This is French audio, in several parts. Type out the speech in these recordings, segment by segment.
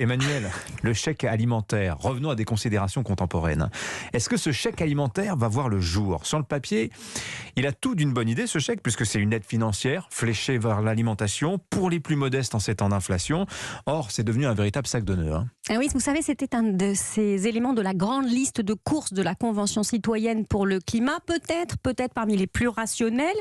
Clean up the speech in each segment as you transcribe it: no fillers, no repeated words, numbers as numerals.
Emmanuel, le chèque alimentaire, revenons à des considérations contemporaines. Est-ce que ce chèque alimentaire va voir le jour? Sur le papier, il a tout d'une bonne idée ce chèque, puisque c'est une aide financière fléchée vers l'alimentation pour les plus modestes en ces temps d'inflation. Or, c'est devenu un véritable sac de nœuds. Ah oui, vous savez, c'était un de ces éléments de la grande liste de courses de la Convention citoyenne pour le climat, peut-être parmi les plus rationnels.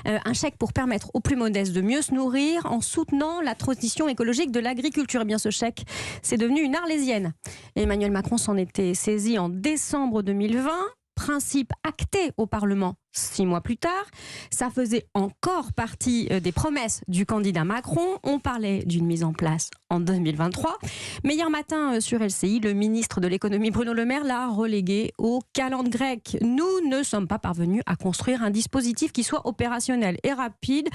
Un chèque pour permettre aux plus modestes de mieux se nourrir en soutenant la transition écologique de l'agriculture. Eh bien, ce chèque, c'est devenu une arlésienne. Emmanuel Macron s'en était saisi en décembre 2020. Principe acté au Parlement 6 mois plus tard. Ça faisait encore partie des promesses du candidat Macron. On parlait d'une mise en place en 2023. Mais hier matin, sur LCI, le ministre de l'économie Bruno Le Maire l'a relégué au calendrier grec. Nous ne sommes pas parvenus à construire un dispositif qui soit opérationnel et rapide.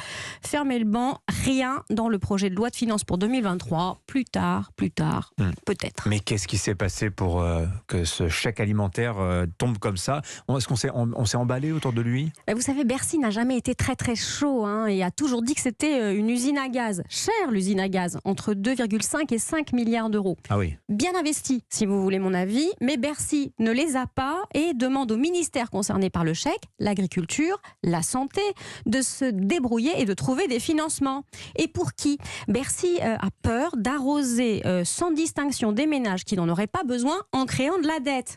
Fermez le banc, rien dans le projet de loi de finances pour 2023. Plus tard, peut-être. Mais qu'est-ce qui s'est passé pour que ce chèque alimentaire tombe comme ça? Est-ce qu'on s'est emballé autour de lui? Vous savez, Bercy n'a jamais été très chaud et a toujours dit que c'était une usine à gaz. Chère l'usine à gaz, entre 2,5 et 5 milliards d'euros. Ah oui. Bien investi, si vous voulez mon avis, mais Bercy ne les a pas et demande aux ministères concernés par le chèque, l'agriculture, la santé, de se débrouiller et de trouver des financements. Et pour qui? Bercy a peur d'arroser sans distinction des ménages qui n'en auraient pas besoin en créant de la dette.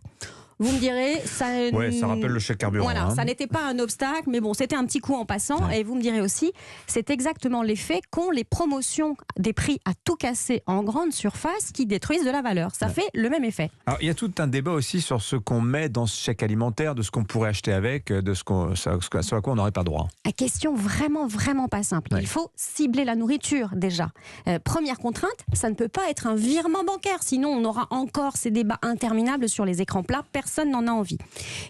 Vous me direz, ça rappelle le chèque carburant. Voilà, ça n'était pas un obstacle, mais bon, c'était un petit coup en passant. Ouais. Et vous me direz aussi, c'est exactement l'effet qu'ont les promotions des prix à tout casser en grande surface qui détruisent de la valeur. Ça fait le même effet. Alors, il y a tout un débat aussi sur ce qu'on met dans ce chèque alimentaire, de ce qu'on pourrait acheter avec, de ce à quoi on n'aurait pas droit. La question vraiment pas simple. Ouais. Il faut cibler la nourriture déjà. Première contrainte, ça ne peut pas être un virement bancaire, sinon on aura encore ces débats interminables sur les écrans plats. Personne n'en a envie.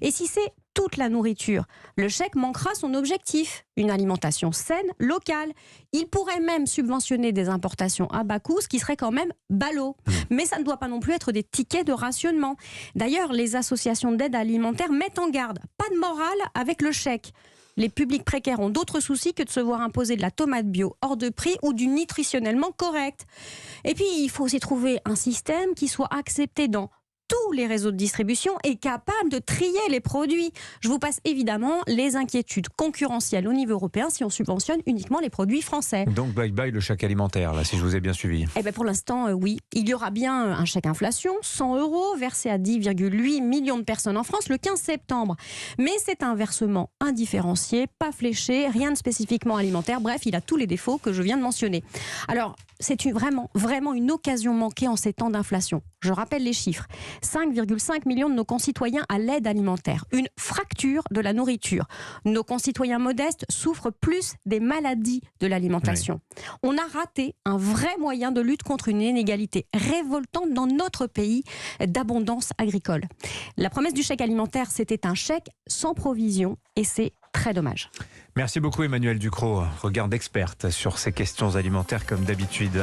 Et si c'est toute la nourriture, le chèque manquera son objectif, une alimentation saine, locale. Il pourrait même subventionner des importations à bas coût, ce qui serait quand même ballot. Mais ça ne doit pas non plus être des tickets de rationnement. D'ailleurs, les associations d'aide alimentaire mettent en garde. Pas de morale avec le chèque. Les publics précaires ont d'autres soucis que de se voir imposer de la tomate bio hors de prix ou du nutritionnellement correct. Et puis, il faut aussi trouver un système qui soit accepté dans tous les réseaux de distribution est capable de trier les produits. Je vous passe évidemment les inquiétudes concurrentielles au niveau européen si on subventionne uniquement les produits français. Donc bye bye le chèque alimentaire, là, si je vous ai bien suivi. Eh bien pour l'instant, oui. Il y aura bien un chèque inflation, 100 € versé à 10,8 millions de personnes en France le 15 septembre. Mais c'est un versement indifférencié, pas fléché, rien de spécifiquement alimentaire. Bref, il a tous les défauts que je viens de mentionner. Alors, c'est vraiment une occasion manquée en ces temps d'inflation. Je rappelle les chiffres. 5,5 millions de nos concitoyens à l'aide alimentaire. Une fracture de la nourriture. Nos concitoyens modestes souffrent plus des maladies de l'alimentation. Oui. On a raté un vrai moyen de lutte contre une inégalité révoltante dans notre pays d'abondance agricole. La promesse du chèque alimentaire, c'était un chèque sans provision et c'est très dommage. Merci beaucoup Emmanuel Ducrot, regard d'experte sur ces questions alimentaires comme d'habitude.